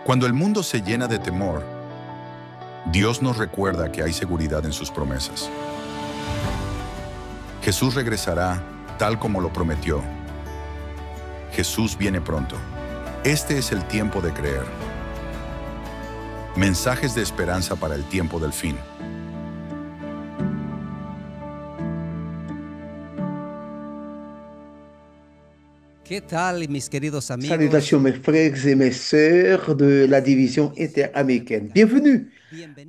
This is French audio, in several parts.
Cuando el mundo se llena de temor, Dios nos recuerda que hay seguridad en sus promesas. Jesús regresará tal como lo prometió. Jesús viene pronto. Este es el tiempo de creer. Mensajes de esperanza para el tiempo del fin. ¿Qué tal, mis queridos amigos? Salutations mes frères et mes sœurs de la division interaméricaine. Bienvenue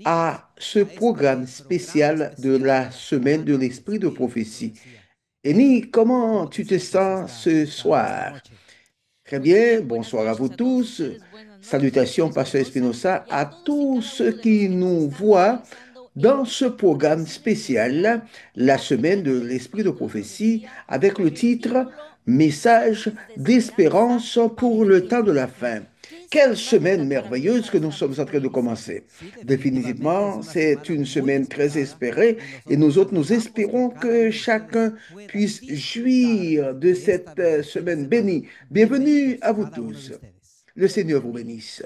à ce programme spécial de la semaine de l'esprit de prophétie. Eni, comment tu te sens ce soir? Très bien, bonsoir à vous tous. Salutations, Pasteur Espinosa, à tous ceux qui nous voient dans ce programme spécial, la semaine de l'esprit de prophétie, avec le titre Message d'espérance pour le temps de la fin. Quelle semaine merveilleuse que nous sommes en train de commencer. Définitivement, c'est une semaine très espérée et nous autres, nous espérons que chacun puisse jouir de cette semaine bénie. Bienvenue à vous tous. Le Seigneur vous bénisse.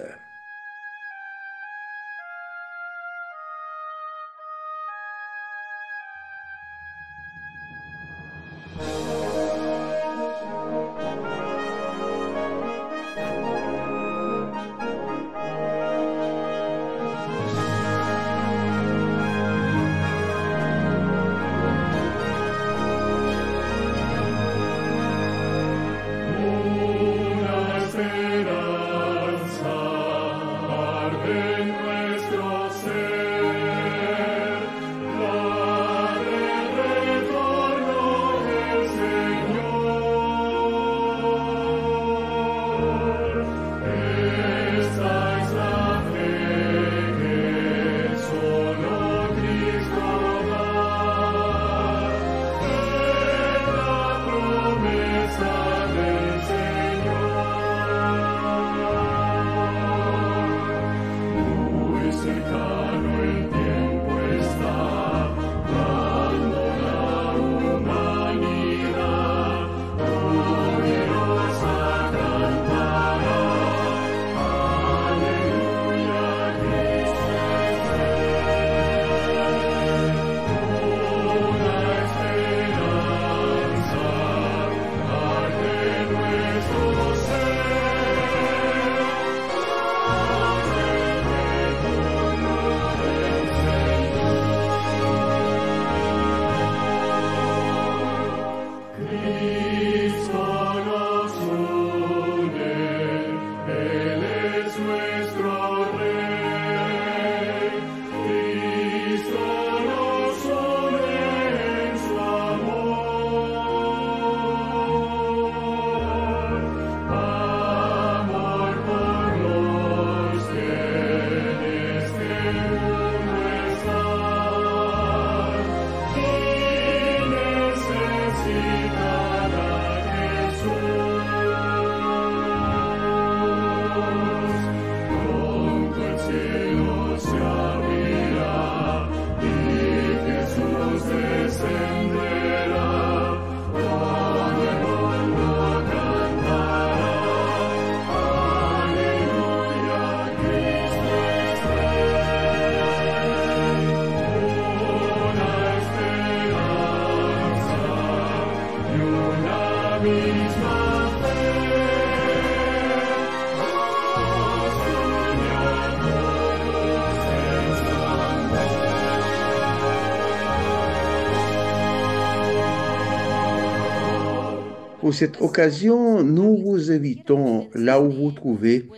Pour cette occasion, nous vous invitons là où vous trouvez.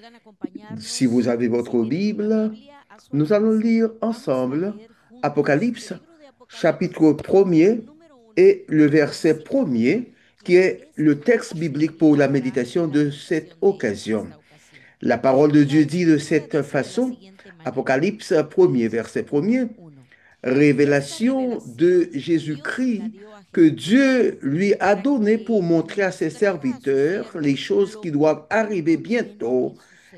Si vous avez votre Bible, nous allons lire ensemble Apocalypse, chapitre 1er et le verset 1er, qui est le texte biblique pour la méditation de cette occasion. La parole de Dieu dit de cette façon, Apocalypse 1er, verset 1er, révélation de Jésus-Christ que Dieu lui a donné pour montrer à ses serviteurs les choses qui doivent arriver bientôt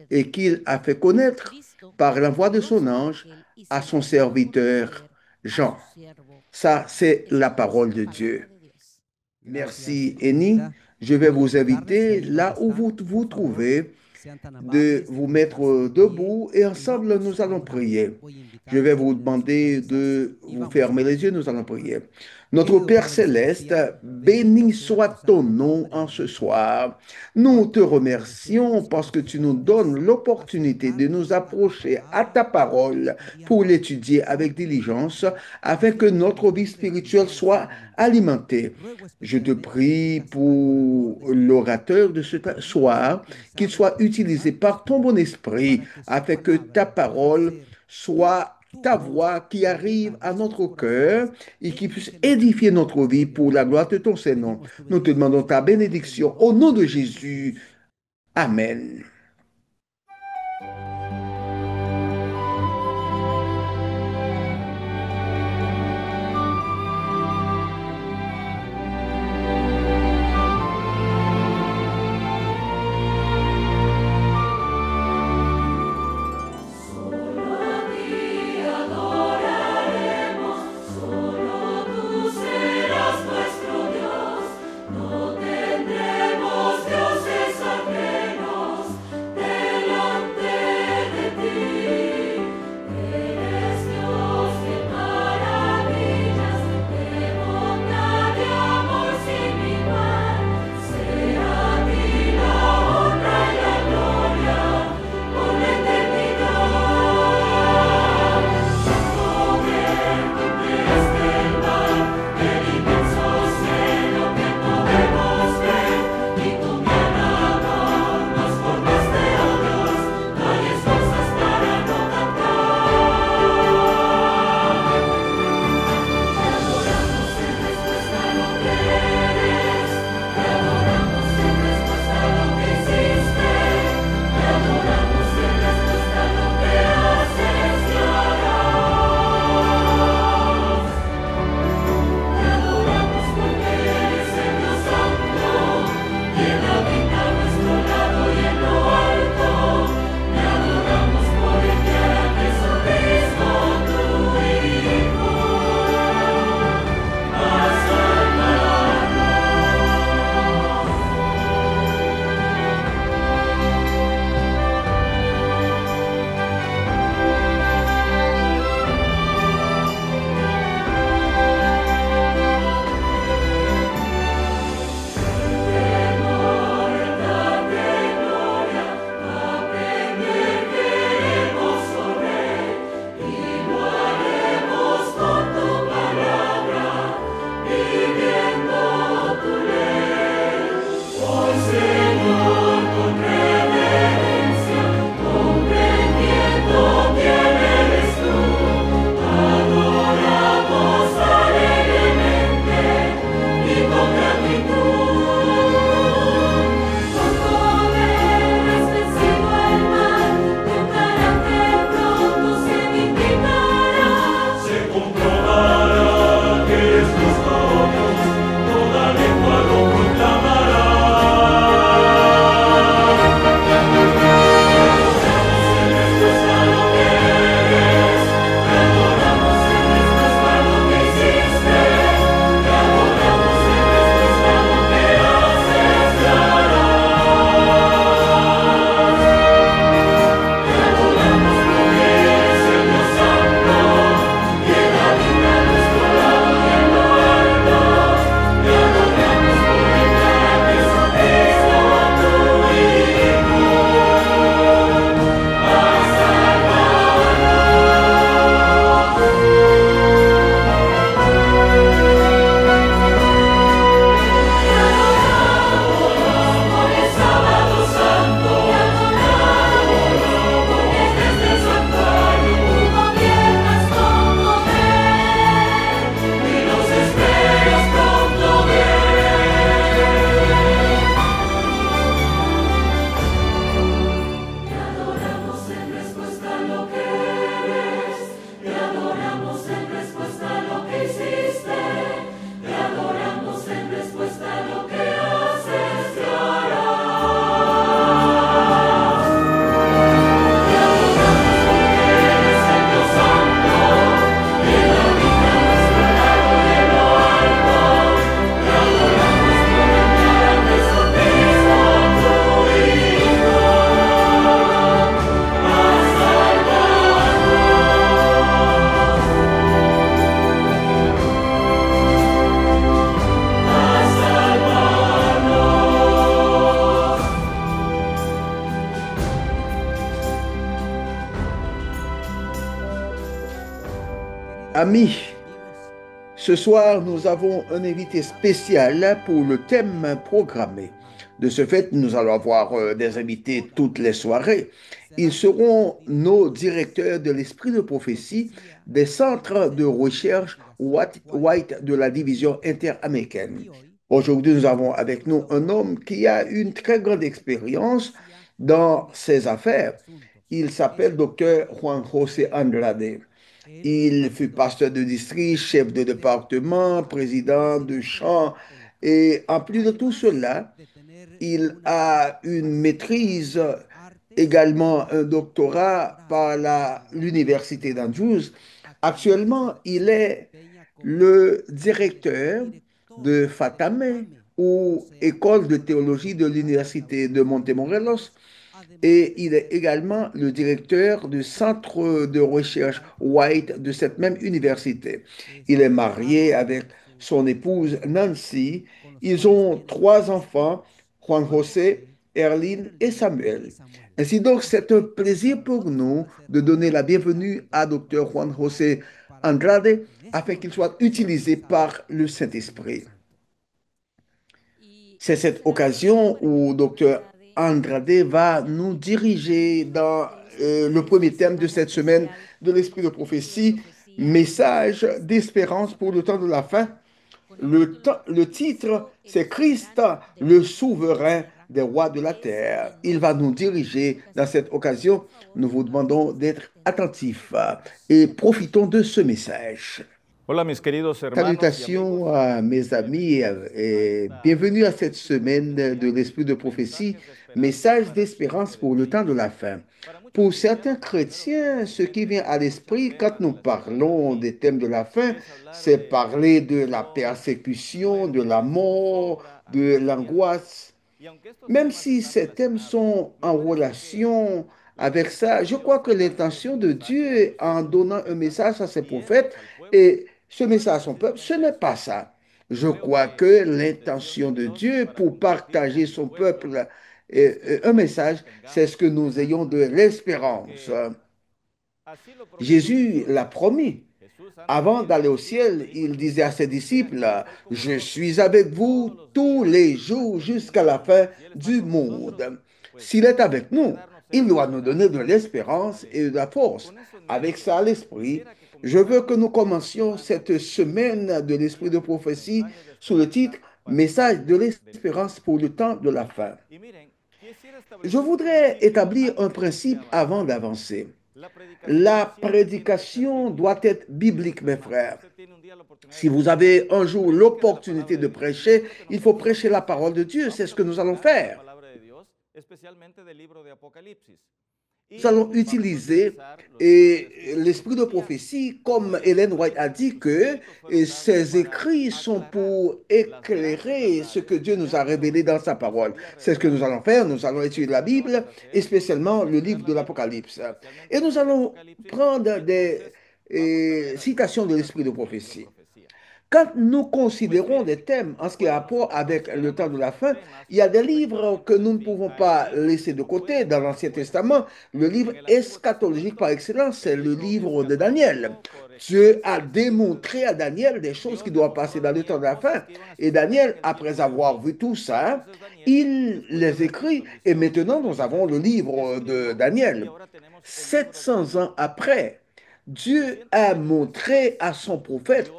et qu'il a fait connaître par la voix de son ange à son serviteur Jean. Ça, c'est la parole de Dieu. Merci, Eni. Je vais vous inviter là où vous vous trouvez de vous mettre debout et ensemble nous allons prier. Je vais vous demander de vous fermer les yeux, nous allons prier. Notre Père céleste, béni soit ton nom en ce soir. Nous te remercions parce que tu nous donnes l'opportunité de nous approcher à ta parole pour l'étudier avec diligence afin que notre vie spirituelle soit alimentée. Je te prie pour l'orateur de ce soir, qu'il soit utilisé par ton bon esprit afin que ta parole soit ta voix qui arrive à notre cœur et qui puisse édifier notre vie pour la gloire de ton Saint-Nom. Nous te demandons ta bénédiction au nom de Jésus. Amen. No tendremos dioses ajenos. Amis, ce soir, nous avons un invité spécial pour le thème programmé. De ce fait, nous allons avoir des invités toutes les soirées. Ils seront nos directeurs de l'esprit de prophétie des centres de recherche White de la division interaméricaine. Aujourd'hui, nous avons avec nous un homme qui a une très grande expérience dans ces affaires. Il s'appelle Dr. Juan José Andrade. Il fut pasteur de district, chef de département, président de champ, et en plus de tout cela, il a une maîtrise, également un doctorat par l'Université d'Andrews. Actuellement, il est le directeur de Fatamé, ou École de théologie de l'Université de Montemorelos, et il est également le directeur du centre de recherche White de cette même université. Il est marié avec son épouse Nancy. Ils ont trois enfants, Juan José, Erline et Samuel. Ainsi donc, c'est un plaisir pour nous de donner la bienvenue à Dr. Juan José Andrade afin qu'il soit utilisé par le Saint-Esprit. C'est cette occasion où Dr. Andrade va nous diriger dans le premier thème de cette semaine de l'Esprit de prophétie, message d'espérance pour le temps de la fin. Le titre, c'est Christ, le souverain des rois de la terre. Il va nous diriger dans cette occasion. Nous vous demandons d'être attentifs et profitons de ce message. Hola mis queridos hermanos y Salutations amigos. à mes amis et bienvenue à cette semaine de l'Esprit de prophétie, message d'espérance pour le temps de la fin. Pour certains chrétiens, ce qui vient à l'esprit quand nous parlons des thèmes de la fin, c'est parler de la persécution, de la mort, de l'angoisse. Même si ces thèmes sont en relation avec ça, je crois que l'intention de Dieu en donnant un message à ses prophètes et ce message à son peuple, ce n'est pas ça. Je crois que l'intention de Dieu pour partager son peuple un message, c'est ce que nous ayons de l'espérance. Jésus l'a promis. Avant d'aller au ciel, il disait à ses disciples, je suis avec vous tous les jours jusqu'à la fin du monde. S'il est avec nous, il doit nous donner de l'espérance et de la force. Avec ça à l'esprit, je veux que nous commencions cette semaine de l'esprit de prophétie sous le titre Message de l'espérance pour le temps de la fin. Je voudrais établir un principe avant d'avancer. La prédication doit être biblique, mes frères. Si vous avez un jour l'opportunité de prêcher, il faut prêcher la parole de Dieu. C'est ce que nous allons faire. Nous allons utiliser l'esprit de prophétie, comme Ellen White a dit que ces écrits sont pour éclairer ce que Dieu nous a révélé dans sa parole. C'est ce que nous allons faire. Nous allons étudier la Bible, et spécialement le livre de l'Apocalypse. Et nous allons prendre des citations de l'esprit de prophétie. Quand nous considérons des thèmes en ce qui a rapport avec le temps de la fin, il y a des livres que nous ne pouvons pas laisser de côté dans l'Ancien Testament. Le livre eschatologique par excellence, c'est le livre de Daniel. Dieu a démontré à Daniel des choses qui doivent passer dans le temps de la fin. Et Daniel, après avoir vu tout ça, il les écrit. Et maintenant, nous avons le livre de Daniel. 700 ans après, Dieu a montré à son prophète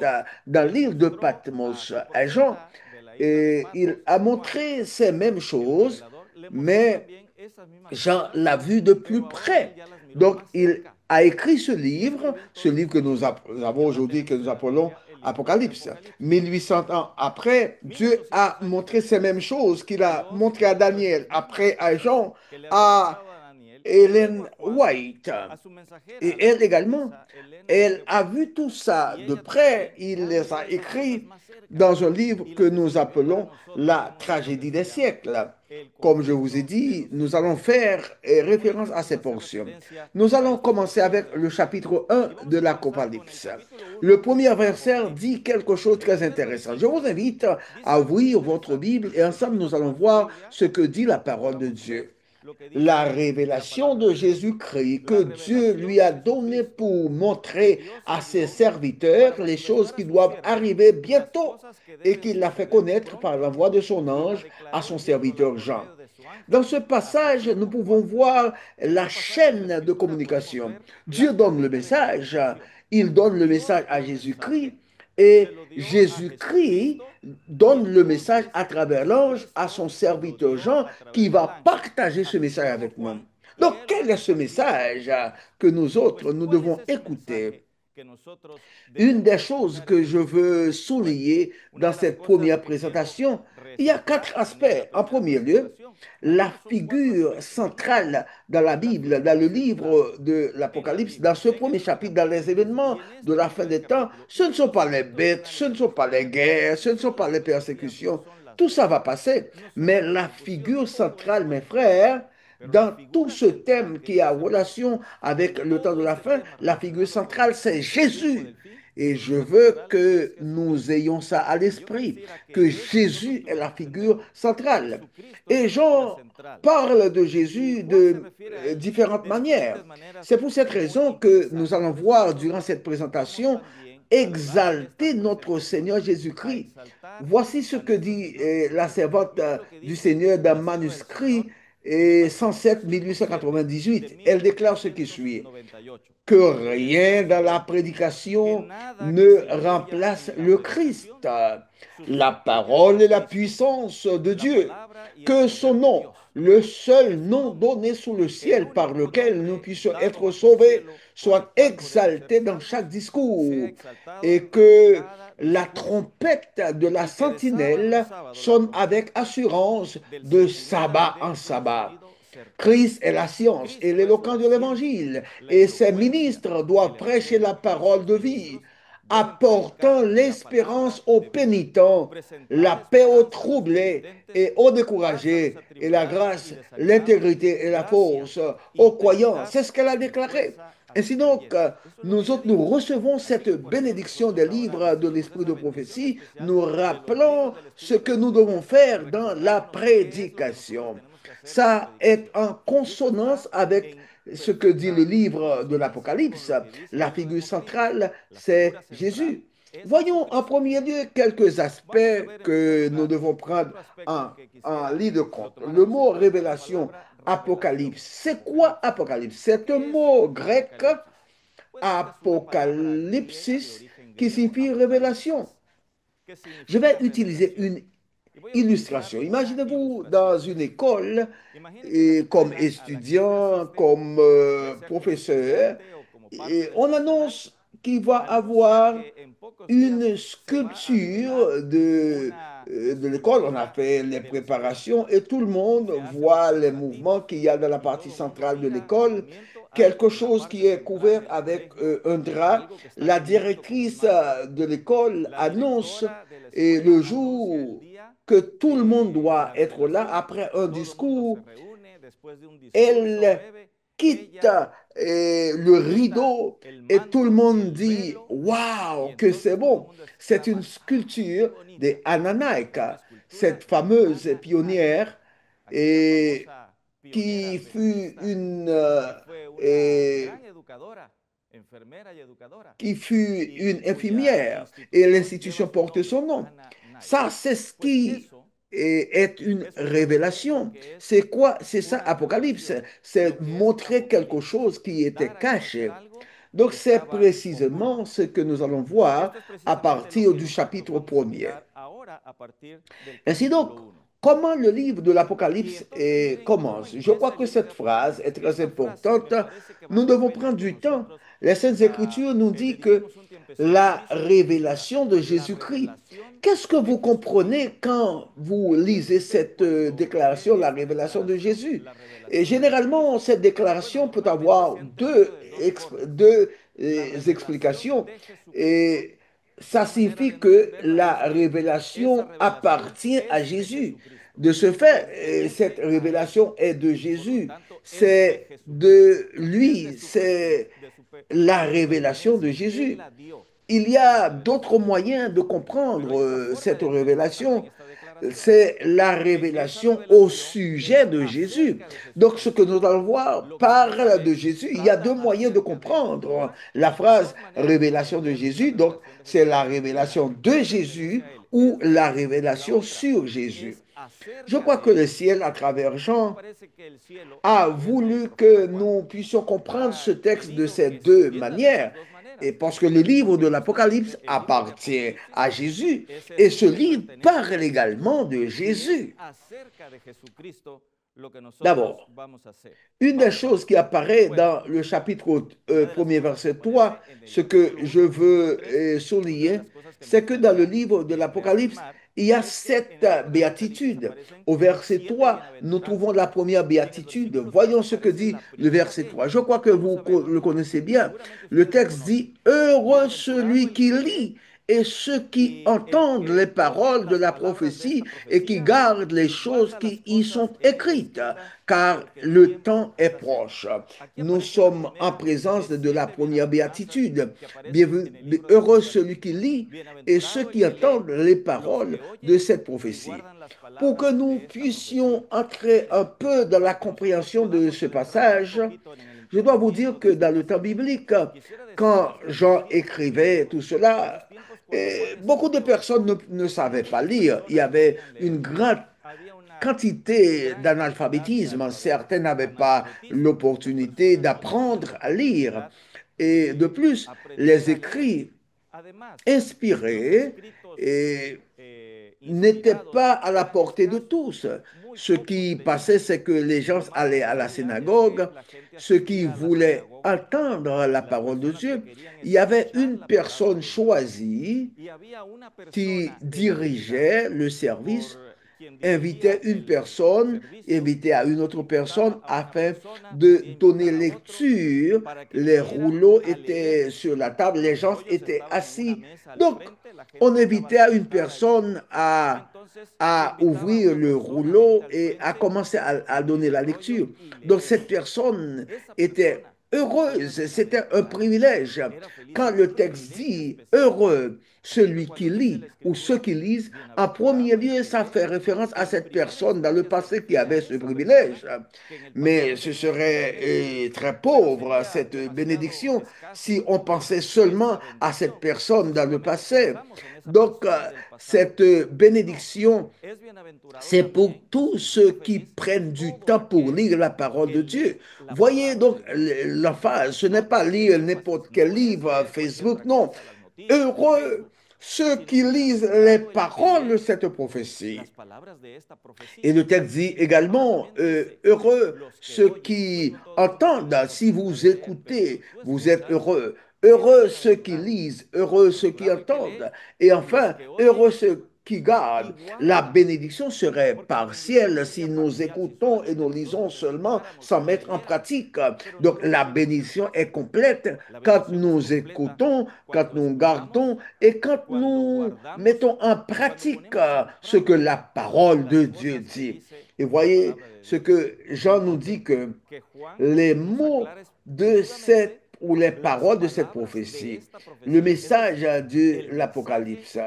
dans l'île de Patmos, à Jean, et il a montré ces mêmes choses, mais Jean l'a vu de plus près. Donc, il a écrit ce livre que nous avons aujourd'hui, que nous appelons Apocalypse. 1800 ans après, Dieu a montré ces mêmes choses qu'il a montré à Daniel, après à Jean, à Ellen White. Et elle également, elle a vu tout ça de près. Il les a écrits dans un livre que nous appelons La tragédie des siècles. Comme je vous ai dit, nous allons faire référence à ces portions. Nous allons commencer avec le chapitre 1 de l'Apocalypse. Le premier verset dit quelque chose de très intéressant. Je vous invite à ouvrir votre Bible et ensemble nous allons voir ce que dit la parole de Dieu. la révélation de Jésus-Christ que Dieu lui a donnée pour montrer à ses serviteurs les choses qui doivent arriver bientôt et qu'il l'a fait connaître par la voix de son ange à son serviteur Jean. Dans ce passage, nous pouvons voir la chaîne de communication. Dieu donne le message, il donne le message à Jésus-Christ et Jésus-Christ donne le message à travers l'ange à son serviteur Jean qui va partager ce message avec nous. Donc, quel est ce message que nous autres, nous devons écouter? Une des choses que je veux souligner dans cette première présentation, il y a 4 aspects. En premier lieu, la figure centrale dans la Bible, dans le livre de l'Apocalypse, dans ce premier chapitre, dans les événements de la fin des temps, ce ne sont pas les bêtes, ce ne sont pas les guerres, ce ne sont pas les persécutions. Tout ça va passer. Mais la figure centrale, mes frères, dans tout ce thème qui a relation avec le temps de la fin, la figure centrale, c'est Jésus. Et je veux que nous ayons ça à l'esprit, que Jésus est la figure centrale. Et Jean parle de Jésus de différentes manières. C'est pour cette raison que nous allons voir durant cette présentation exalter notre Seigneur Jésus-Christ. Voici ce que dit la servante du Seigneur dans manuscrit et 107 1898. Elle déclare ce qui suit: que rien dans la prédication ne remplace le Christ, la parole et la puissance de Dieu, que son nom, le seul nom donné sous le ciel par lequel nous puissions être sauvés, soit exalté dans chaque discours, et que la trompette de la sentinelle sonne avec assurance de sabbat en sabbat. Christ est la science et l'éloquence de l'Évangile, et ses ministres doivent prêcher la parole de vie, apportant l'espérance aux pénitents, la paix aux troublés et aux découragés, et la grâce, l'intégrité et la force aux croyants. C'est ce qu'elle a déclaré. Ainsi donc, nous autres, nous recevons cette bénédiction des livres de l'esprit de prophétie, nous rappelons ce que nous devons faire dans la prédication. Ça est en consonance avec ce que dit le livre de l'Apocalypse. La figure centrale, c'est Jésus. Voyons en premier lieu quelques aspects que nous devons prendre en ligne de compte. Le mot révélation, apocalypse. C'est quoi apocalypse? C'est un mot grec, apocalypsis, qui signifie révélation. Je vais utiliser une illustration. Imaginez-vous dans une école, et comme étudiant, comme professeur, et on annonce qu'il va avoir une sculpture de l'école. On a fait les préparations et tout le monde voit les mouvements qu'il y a dans la partie centrale de l'école. Quelque chose qui est couvert avec un drap. La directrice de l'école annonce et le jour que tout le monde doit être là après un discours. Elle quitte le rideau et tout le monde dit « Waouh, que c'est bon !» C'est une sculpture de Anna Naik, cette fameuse pionnière et qui fut une infirmière et l'institution porte son nom. Ça, c'est ce qui est une révélation. C'est quoi? C'est ça, Apocalypse. C'est montrer quelque chose qui était caché. Donc, c'est précisément ce que nous allons voir à partir du chapitre 1er. Ainsi donc, comment le livre de l'Apocalypse commence? Je crois que cette phrase est très importante. Nous devons prendre du temps. Les Saintes Écritures nous disent que la révélation de Jésus-Christ. Qu'est-ce que vous comprenez quand vous lisez cette déclaration, la révélation de Jésus? Et généralement, cette déclaration peut avoir deux explications. Et ça signifie que la révélation appartient à Jésus. De ce fait, cette révélation est de Jésus. C'est de lui, c'est la révélation de Jésus. Il y a d'autres moyens de comprendre cette révélation. c'est la révélation au sujet de Jésus. Donc, ce que nous allons voir parle de Jésus. Il y a deux moyens de comprendre la phrase révélation de Jésus. Donc, c'est la révélation de Jésus ou la révélation sur Jésus. Je crois que le ciel, à travers Jean, a voulu que nous puissions comprendre ce texte de ces deux manières. Et parce que le livre de l'Apocalypse appartient à Jésus et ce livre parle également de Jésus. D'abord, une des choses qui apparaît dans le chapitre 1er verset 3, ce que je veux souligner, c'est que dans le livre de l'Apocalypse, il y a 7 béatitudes. Au verset 3, nous trouvons la première béatitude. Voyons ce que dit le verset 3. Je crois que vous le connaissez bien. Le texte dit, « Heureux celui qui lit et ceux qui entendent les paroles de la prophétie et qui gardent les choses qui y sont écrites, car le temps est proche. » Nous sommes en présence de la première béatitude. Bienvenue, heureux celui qui lit et ceux qui entendent les paroles de cette prophétie. Pour que nous puissions entrer un peu dans la compréhension de ce passage, je dois vous dire que dans le temps biblique, quand Jean écrivait tout cela, beaucoup de personnes ne savaient pas lire. Il y avait une grande quantité d'analphabétisme. Certains n'avaient pas l'opportunité d'apprendre à lire. Et de plus, les écrits inspirés n'étaient pas à la portée de tous. Ce qui passait, c'est que les gens allaient à la synagogue, ceux qui voulaient entendre la parole de Dieu. Il y avait une personne choisie qui dirigeait le service, invitait une personne, invitait à une autre personne afin de donner lecture. Les rouleaux étaient sur la table, les gens étaient assis. Donc, on invitait à une personne à ouvrir le rouleau et à commencer à donner la lecture. Donc, cette personne était heureuse, c'était un privilège. Quand le texte dit « heureux », celui qui lit ou ceux qui lisent, en premier lieu, ça fait référence à cette personne dans le passé qui avait ce privilège. Mais ce serait très pauvre, cette bénédiction, si on pensait seulement à cette personne dans le passé. Donc, cette bénédiction, c'est pour tous ceux qui prennent du temps pour lire la parole de Dieu. Voyez donc l'emphase, ce n'est pas lire n'importe quel livre, Facebook, non. Heureux ceux qui lisent les paroles de cette prophétie. Et le texte dit également, heureux ceux qui entendent. Si vous écoutez, vous êtes heureux. Heureux ceux qui lisent, heureux ceux qui entendent. Et enfin, heureux ceux qui gardent. La bénédiction serait partielle si nous écoutons et nous lisons seulement sans mettre en pratique. Donc la bénédiction est complète quand nous écoutons, quand nous gardons et quand nous mettons en pratique ce que la parole de Dieu dit. Et voyez ce que Jean nous dit, que les mots de cette ou les paroles de cette prophétie, le message de l'Apocalypse.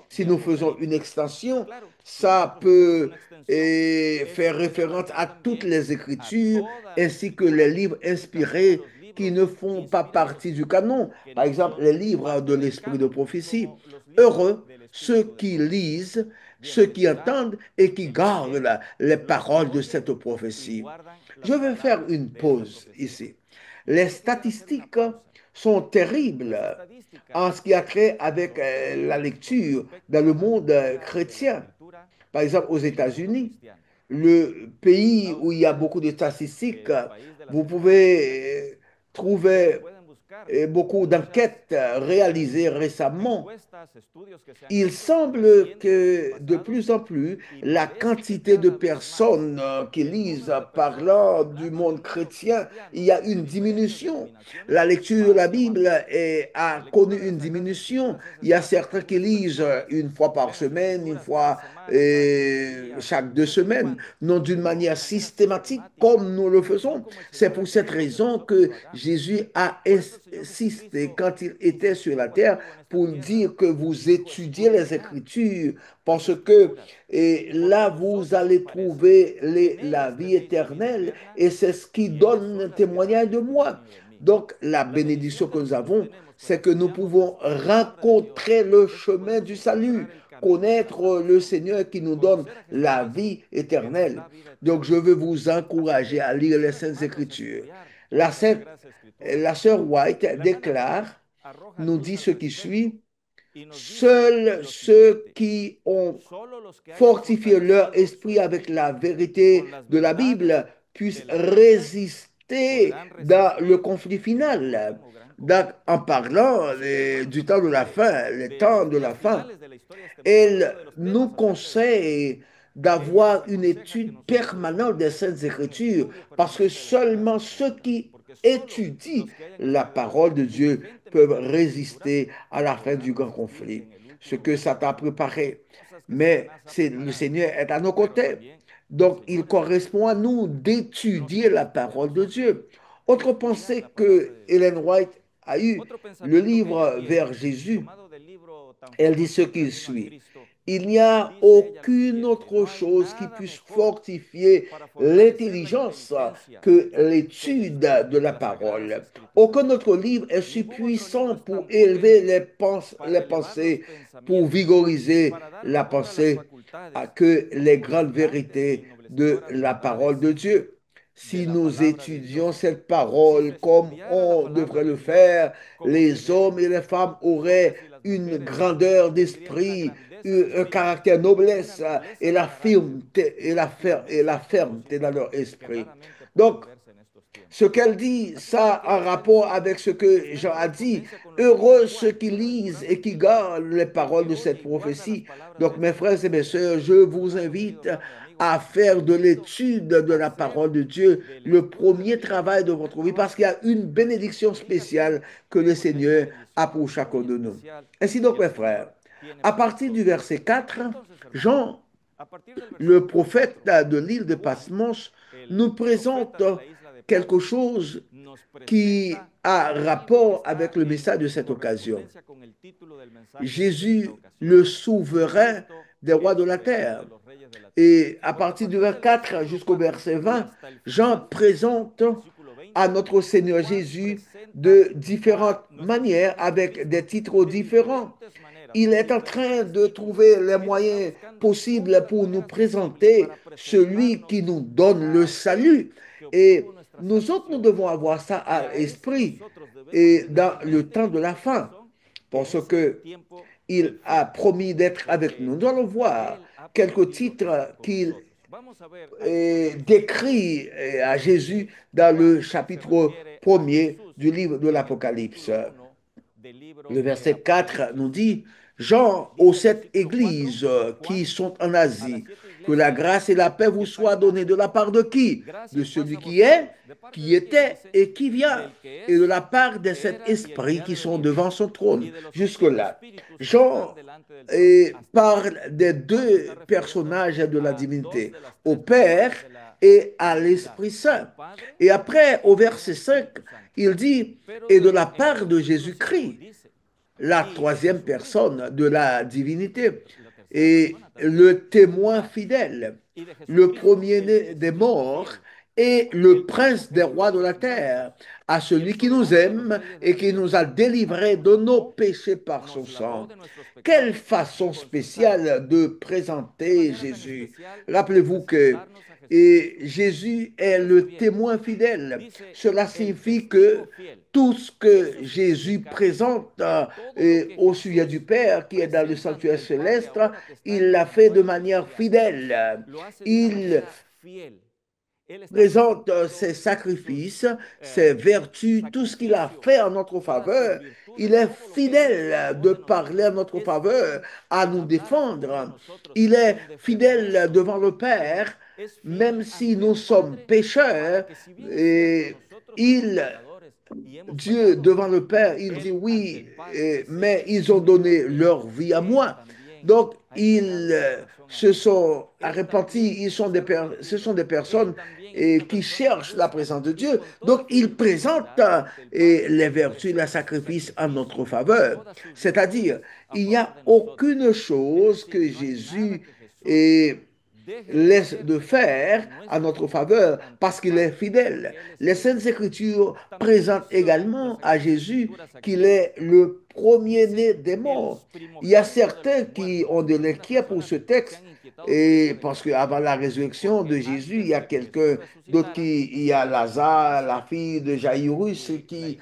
Si nous faisons une extension, ça peut faire référence à toutes les Écritures ainsi que les livres inspirés qui ne font pas partie du canon. Par exemple, les livres de l'esprit de prophétie. Heureux ceux qui lisent, ceux qui entendent et qui gardent les paroles de cette prophétie. Je vais faire une pause ici. Les statistiques sont terribles en ce qui a trait avec la lecture dans le monde chrétien. Par exemple, aux États-Unis, le pays où il y a beaucoup de statistiques, vous pouvez trouver beaucoup d'enquêtes réalisées récemment. Il semble que de plus en plus, la quantité de personnes qui lisent parlant du monde chrétien, il y a une diminution. La lecture de la Bible a connu une diminution. Il y a certains qui lisent une fois par semaine, une fois chaque 2 semaines, non d'une manière systématique comme nous le faisons. C'est pour cette raison que Jésus a insisté quand il était sur la terre pour dire que vous étudiez les Écritures parce que là, vous allez trouver la vie éternelle et c'est ce qui donne témoignage de moi. Donc, la bénédiction que nous avons, c'est que nous pouvons rencontrer le chemin du salut, connaître le Seigneur qui nous donne la vie éternelle. Donc, je veux vous encourager à lire les Saintes Écritures. La sœur White déclare, nous dit ce qui suit: seuls ceux qui ont fortifié leur esprit avec la vérité de la Bible puissent résister dans le conflit final. Donc, en parlant du temps de la fin, le temps de la fin, elle nous conseille d'avoir une étude permanente des Saintes Écritures parce que seulement ceux qui étudient la parole de Dieu peuvent résister à la fin du grand conflit. Ce que Satan a préparé. Mais le Seigneur est à nos côtés. Donc, il correspond à nous d'étudier la parole de Dieu. Autre pensée que Ellen White a eue, le livre Vers Jésus, elle dit ce qui suit: il n'y a aucune autre chose qui puisse fortifier l'intelligence que l'étude de la parole. Aucun autre livre est si puissant pour élever les pensées, pour vigoriser la pensée, que les grandes vérités de la parole de Dieu. Si nous étudions cette parole comme on devrait le faire, les hommes et les femmes auraient une grandeur d'esprit, un caractère noblesse et la fermeté, dans leur esprit. Donc, ce qu'elle dit, ça en rapport avec ce que Jean a dit. Heureux ceux qui lisent et qui gardent les paroles de cette prophétie. Donc, mes frères et mes sœurs, je vous invite à faire de l'étude de la parole de Dieu le premier travail de votre vie parce qu'il y a une bénédiction spéciale que le Seigneur a pour chacun de nous. Ainsi donc, mes frères, à partir du verset 4, Jean, le prophète de l'île de Patmos, nous présente quelque chose qui a rapport avec le message de cette occasion. Jésus, le souverain des rois de la terre. Et à partir du verset 4 jusqu'au verset 20, Jean présente à notre Seigneur Jésus de différentes manières avec des titres différents. Il est en train de trouver les moyens possibles pour nous présenter celui qui nous donne le salut. Et nous autres, nous devons avoir ça à l'esprit et dans le temps de la fin, parce qu'il a promis d'être avec nous. Nous allons voir quelques titres qu'il décrit à Jésus dans le chapitre 1er du livre de l'Apocalypse. Le verset 4 nous dit: Jean, aux 7 églises qui sont en Asie, que la grâce et la paix vous soient données de la part de qui? De celui qui est, qui était et qui vient, et de la part des 7 esprits qui sont devant son trône. Jusque-là, Jean parle des 2 personnages de la divinité, au Père et à l'Esprit Saint. Et après, au verset 5, il dit: et de la part de Jésus-Christ, la 3e personne de la divinité, et le témoin fidèle, le premier-né des morts et le prince des rois de la terre, à celui qui nous aime et qui nous a délivrés de nos péchés par son sang. Quelle façon spéciale de présenter Jésus. Rappelez-vous que Jésus est le témoin fidèle. Cela signifie que tout ce que Jésus présente au sujet du Père qui est dans le sanctuaire céleste, il l'a fait de manière fidèle. Il présente ses sacrifices, ses vertus, tout ce qu'il a fait en notre faveur. Il est fidèle de parler en notre faveur, à nous défendre. Il est fidèle devant le Père, même si nous sommes pécheurs. Et Dieu, devant le Père, il dit oui, mais ils ont donné leur vie à moi. Donc, ils se sont repentis, ce sont des personnes qui cherchent la présence de Dieu. Donc, ils présentent les vertus, les sacrifices en notre faveur. C'est-à-dire, il n'y a aucune chose que Jésus laisse de faire à notre faveur parce qu'il est fidèle. Les Saintes Écritures présentent également à Jésus qu'il est le premier-né des morts. Il y a certains qui ont de l'inquiet pour ce texte et parce qu'avant la résurrection de Jésus, il y a quelqu'un d'autre il y a Lazare, la fille de Jaïrus qui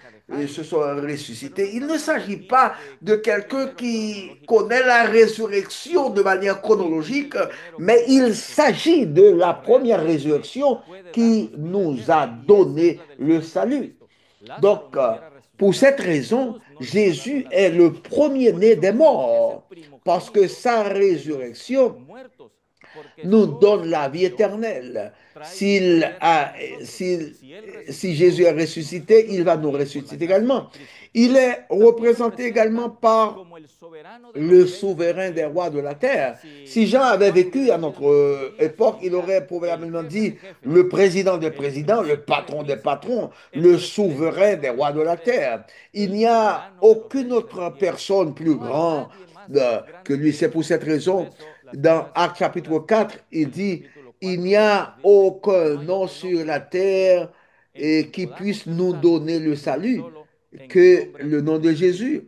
se sont ressuscités. Il ne s'agit pas de quelqu'un qui connaît la résurrection de manière chronologique, mais il s'agit de la première résurrection qui nous a donné le salut. Donc, pour cette raison, Jésus est le premier-né des morts, parce que sa résurrection nous donne la vie éternelle. Si Jésus est ressuscité, il va nous ressusciter également. Il est représenté également par le souverain des rois de la terre. Si Jean avait vécu à notre époque, il aurait probablement dit le président des présidents, le patron des patrons, le souverain des rois de la terre. Il n'y a aucune autre personne plus grande que lui. C'est pour cette raison, dans Actes chapitre 4, il dit, il n'y a aucun nom sur la terre qui puisse nous donner le salut que le nom de Jésus.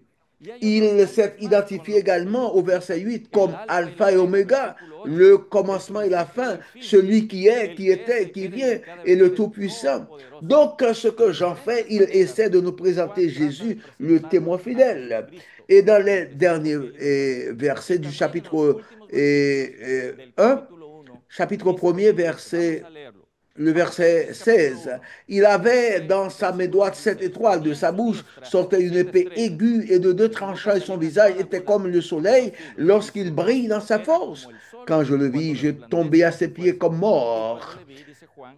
Il s'est identifié également au verset 8 comme Alpha et Oméga, le commencement et la fin, celui qui est, qui était, qui vient, et le Tout-Puissant. Donc, ce que Jean fait, il essaie de nous présenter Jésus, le témoin fidèle. Et dans les derniers versets du chapitre 1, chapitre 1er, le verset 16, il avait dans sa main droite 7 étoiles, de sa bouche sortait une épée aiguë et de 2 tranchants, et son visage était comme le soleil lorsqu'il brille dans sa force. Quand je le vis, je tombais à ses pieds comme mort,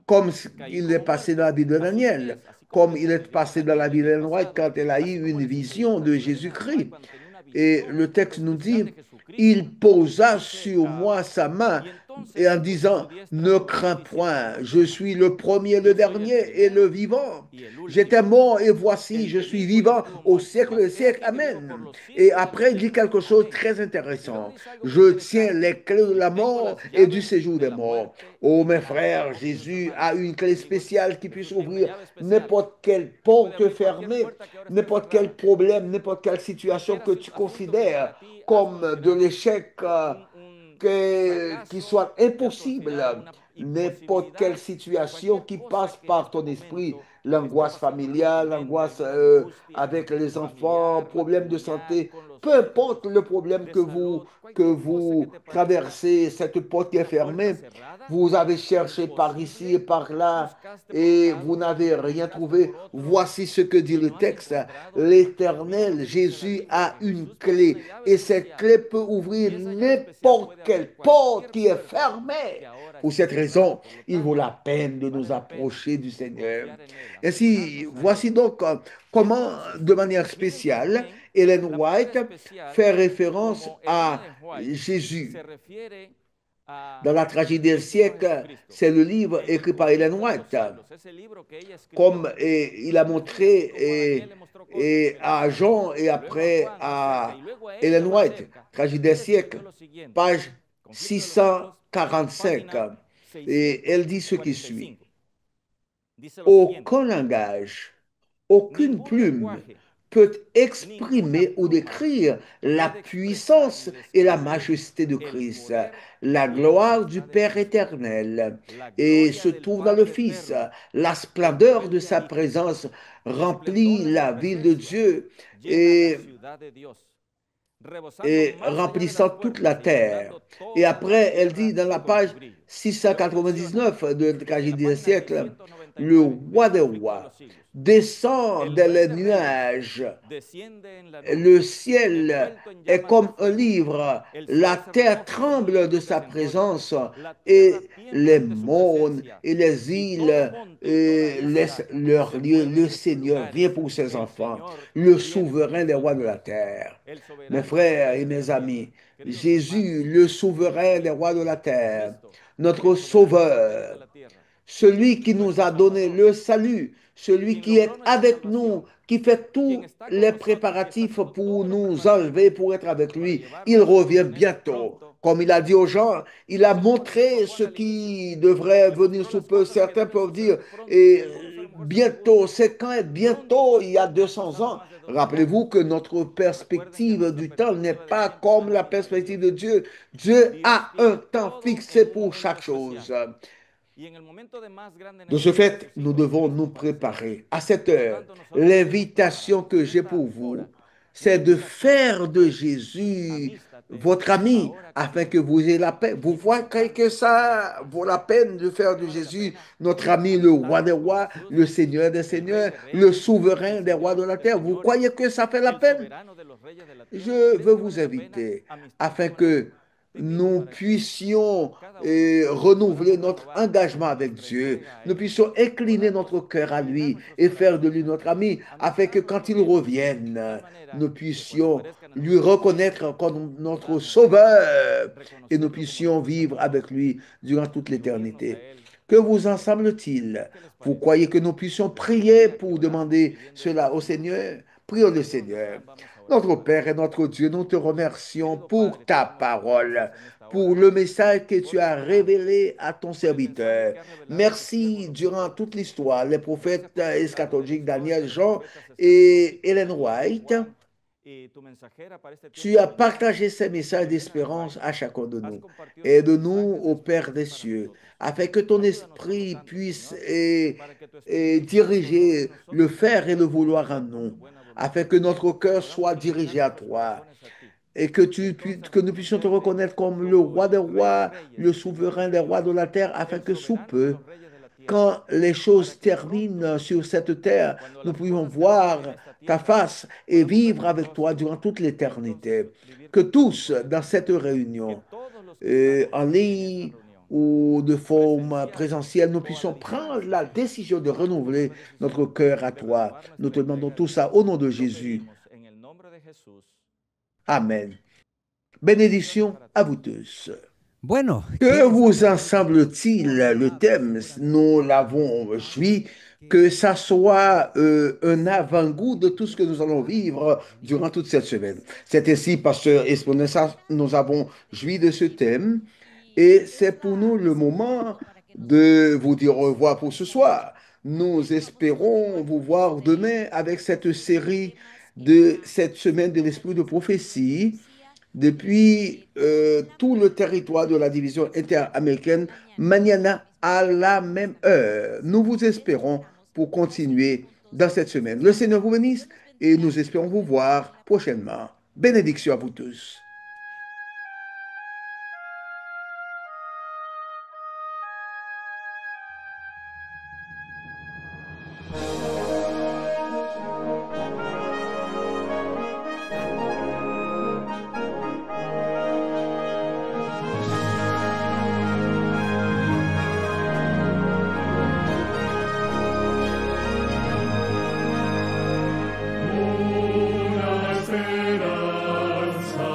comme il est passé dans la vie de Daniel, comme il est passé dans la vie d'Ellen White quand elle a eu une vision de Jésus-Christ. Et le texte nous dit, il posa sur moi sa main et en disant, ne crains point, je suis le premier, le dernier et le vivant. J'étais mort et voici, je suis vivant au siècle des siècles. Amen. Et après, il dit quelque chose de très intéressant. Je tiens les clés de la mort et du séjour des morts. Oh mes frères, Jésus a une clé spéciale qui puisse ouvrir n'importe quelle porte fermée, n'importe quel problème, n'importe quelle situation que tu considères comme de l'échec qui soit impossible, n'importe quelle situation qui passe par ton esprit, l'angoisse familiale, l'angoisse avec les enfants, problème de santé, peu importe le problème que vous traversez, cette porte est fermée, vous avez cherché par ici et par là et vous n'avez rien trouvé. Voici ce que dit le texte. L'Éternel, Jésus, a une clé et cette clé peut ouvrir n'importe quelle porte qui est fermée. Pour cette raison, il vaut la peine de nous approcher du Seigneur. Ainsi, voici donc comment, de manière spéciale, Ellen White fait référence à Jésus. Dans la tragédie des siècles, c'est le livre écrit par Ellen White. Comme il a montré à Jean et après à Ellen White, tragédie des siècles, page 645. Et elle dit ce qui suit. Aucun langage, aucune plume peut exprimer ou décrire la puissance et la majesté de Christ, la gloire du Père éternel, et se trouve dans le Fils. La splendeur de sa présence remplit la ville de Dieu et remplissant toute la terre. Et après, elle dit dans la page 699 de la tragédie des siècles, le roi des rois, descend dans les nuages. Le ciel est comme un livre, la terre tremble de sa présence et les mondes et les îles laissent leur lieu. Le Seigneur vient pour ses enfants, le souverain des rois de la terre. Mes frères et mes amis, Jésus, le souverain des rois de la terre, notre sauveur, celui qui nous a donné le salut, celui qui est avec nous, qui fait tous les préparatifs pour nous enlever, pour être avec lui. Il revient bientôt. Comme il a dit aux gens, il a montré ce qui devrait venir sous peu. Certains peuvent dire, et bientôt, c'est quand est bientôt, il y a 200 ans. Rappelez-vous que notre perspective du temps n'est pas comme la perspective de Dieu. Dieu a un temps fixé pour chaque chose. De ce fait, nous devons nous préparer. À cette heure, l'invitation que j'ai pour vous, c'est de faire de Jésus votre ami afin que vous ayez la paix. Vous voyez que ça vaut la peine de faire de Jésus notre ami, le roi des rois, le Seigneur des seigneurs, le souverain des rois de la terre. Vous croyez que ça fait la peine? Je veux vous inviter afin que nous puissions renouveler notre engagement avec Dieu. Nous puissions incliner notre cœur à lui et faire de lui notre ami, afin que quand il revienne, nous puissions lui reconnaître comme notre sauveur et nous puissions vivre avec lui durant toute l'éternité. Que vous en semble-t-il? Vous croyez que nous puissions prier pour demander cela au Seigneur? Prions le Seigneur. Notre Père et notre Dieu, nous te remercions pour ta parole, pour le message que tu as révélé à ton serviteur. Merci durant toute l'histoire, les prophètes eschatologiques Daniel, Jean et Ellen White. Tu as partagé ces messages d'espérance à chacun de nous. Aide-nous, ô Père des cieux, afin que ton esprit puisse diriger le faire et le vouloir en nous, afin que notre cœur soit dirigé à toi et que nous puissions te reconnaître comme le roi des rois, le souverain des rois de la terre, afin que sous peu, quand les choses terminent sur cette terre, nous puissions voir ta face et vivre avec toi durant toute l'éternité. Que tous, dans cette réunion, en ligne ou de forme présentielle, nous puissions prendre la décision de renouveler notre cœur à toi. Nous te demandons tout ça au nom de Jésus. Amen. Bénédiction à vous tous. Bueno, Que vous en semble-t-il le thème? Nous l'avons joui, que ça soit un avant-goût de tout ce que nous allons vivre durant toute cette semaine. C'est ainsi, pasteur Esponessa, nous avons joui de ce thème et c'est pour nous le moment de vous dire au revoir pour ce soir. Nous espérons vous voir demain avec cette série de cette semaine de l'esprit de prophétie depuis tout le territoire de la division interaméricaine, mañana à la même heure. Nous vous espérons pour continuer dans cette semaine. Le Seigneur vous bénisse et nous espérons vous voir prochainement. Bénédiction à vous tous. Una esperanza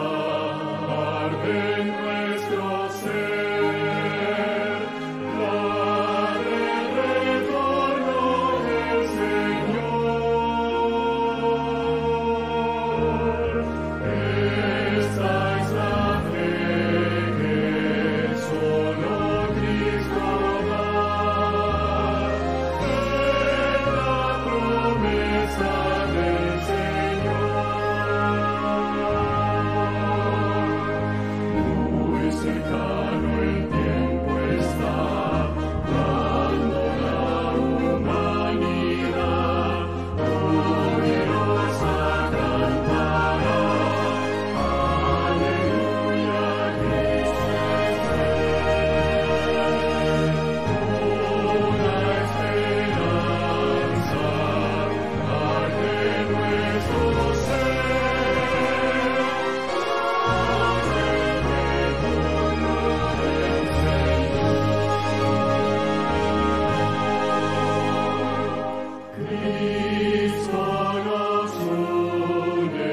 Cristo nos une,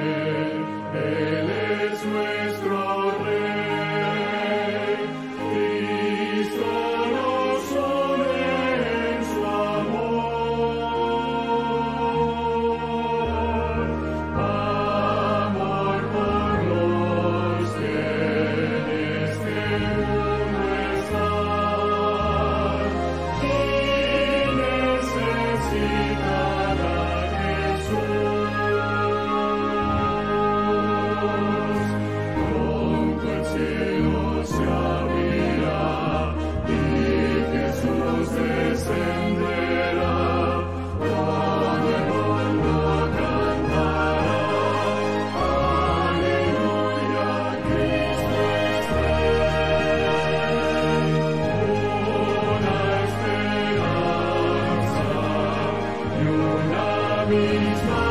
Él es nuestro Rey. Cristo nos une en su amor. Amor por los que en este mundo están y necesitan a Jesús. Pronto el cielo se abrirá y Jesús descenderá. Todo el mundo cantará. Aleluya, Cristo es Rey. Una esperanza y una misma